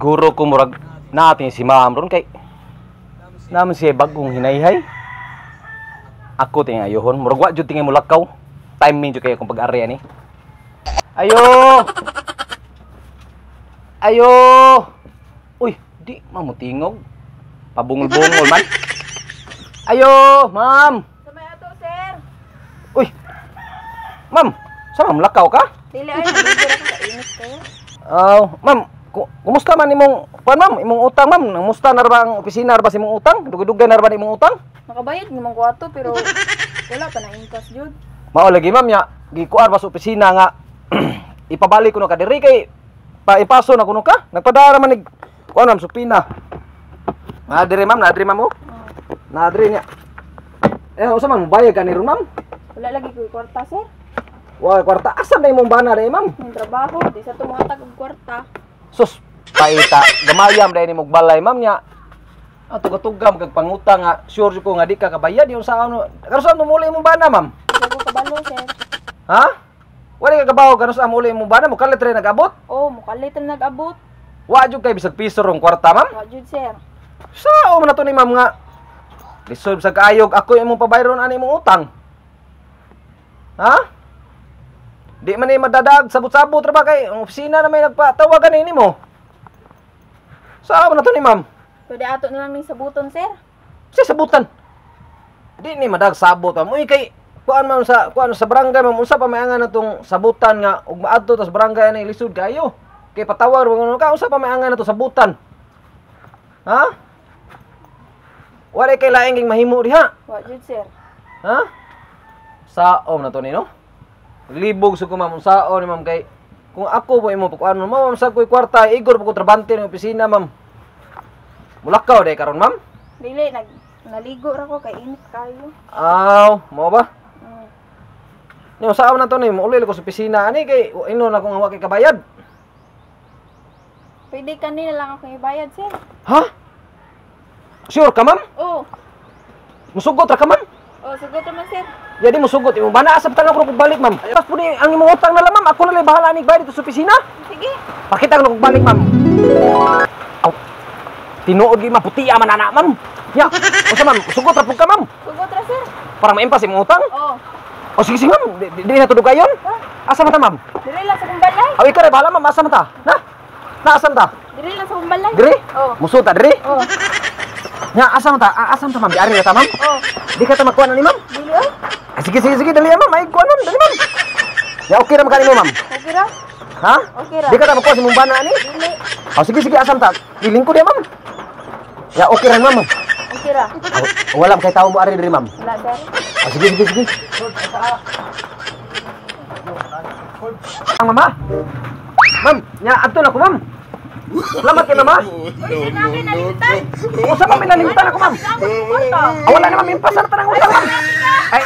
Siguro ko murag natin si Ma'am ron kay naman siya bagong hinayhay. Ako tingay ayohon, murag wa jud tingay mulakaw. Time min jud kay akong pag-area ni. Ayo. Ayo. Uy, di mamutingog. Pabungol-bungol man. Ayo, Ma'am. Samay ato, sir. Uy. Ma'am, sa mulakaw ka? Dili ay nabibira ka init kayo. Ma'am, kumusta man imong kuan ma'am, imong utang ma'am? Kumusta na ba ang opisina ba sa imong utang? Dugay-dugay na ba imong utang? Nakabayad naman ko ato pero wala pa na inkas jud. Mao lagi ma'am nya, gikuan ba sa opisina nga ipabalik ko na ka diri kay ipaso na kuno ka. Nagpadara man nig kuan ma'am supina. Na diri ma'am, oh. Na diri nya. Usa man bayad ka ni ron ma'am? Wala lagi ko kwarta, sir. Wa kwarta asa na imong bana dai ma'am? Yung trabaho, di sa tumatag og kwarta. Sus, paita, gamayam dahil ni Mugbalay, ma'am niya. Ato katugam kag pangutang nga, sure ko nga di ka kabayad yung sa ano. Kano saan muli mong bana, ma'am? Hindi ko kabalo, sir. Ha? Wala ka kabaw, kano saan muli mong bana? Mukalit rin nag-abot? Oo, mukalit na nag-abot. Wa jud kay bisag piso rong kwarta, ma'am? Wa jud, sir. Sao man na to ni ma'am nga? Resolve sa kaayog, ako imong pabayron ani imong utang. Ha? Di man ni madadag, sabot-sabot ra ba kay ang opisina na may nagpatawagan ini mo. Sao na to ni ma'am? Pwede ato na lang ning sabuton, sir. Si sabutan. Di ni madag sabot mo kay kuan man sa barangay ma'am unsa pa may angan natong sabutan nga ug maadto tas barangay ani lisod kayo. Kay patawag mo ka unsa pa may angan nato sabutan. Ha? Wala kay laing ging mahimo diha. Wa jud, sir. Ha? Sao na to ni no? Libog sa ko ma'am sao ni ma'am kay kung ako po imo pagkuan mo ma'am sa ko'y kwarta igor pa ko trabante ng opisina ma'am. Mulakaw day karon ma'am? Dili naligo ra ko kay init kayo. Mo ba? Ni sao na to ni mo ulil ko sa opisina ani kay ino na kung wa kay kabayad. Pwede kanina lang ako ibayad, sir. Ha? Sure ka ma'am? Oo. Musugot ra ka ma'am? Oh, sugot naman, sir. Jadi musugot imo bana asab tanang ko balik ma'am. Pas pud ang imong utang na lang ma'am, ako na lang bahala ni bayad dito sa opisina. Sige. Pakita ko balik ma'am. Aw. Tinuod gi maputi man ana ma'am. Ya, usa ma'am, sugot ra pud ka ma'am. Sugot ra, sir. Para maimpas imong utang. Oo. O sige ma'am, di na tudog ayon. Asa man ta ma'am? Dili lang sa kumbalay. Aw ikaw ray bahala ma'am, asa man ta? Na? Naasan ta? Dili lang sa kumbalay. Diri? Oo. Musuta diri? Oo. Nya asa man ta? Asa man ta ma'am? Diari na ta ma'am? Oo. Di ka ta magkuan ni ma'am? Dili ay. Sige dali ma'am, ay kuan ma'am, dali ma'am. Ya okay ra magkano ma'am? Okay ra? Ha? Okay ra. Di ka ta magkuan sa imong bana ani? Dili. Aw sige asam ta? Piling ko di ma'am. Ya okay ra ma'am. Okay ra. Wala kay tawo mo ari diri ma'am. Wala, sir. Sige. Ang mama. Ma'am, nya adto na ko ma'am. Salamat kay mama. Usa pa may nalimutan ako ma'am. Wala na ma'am, impasar ta nang utang. Ay.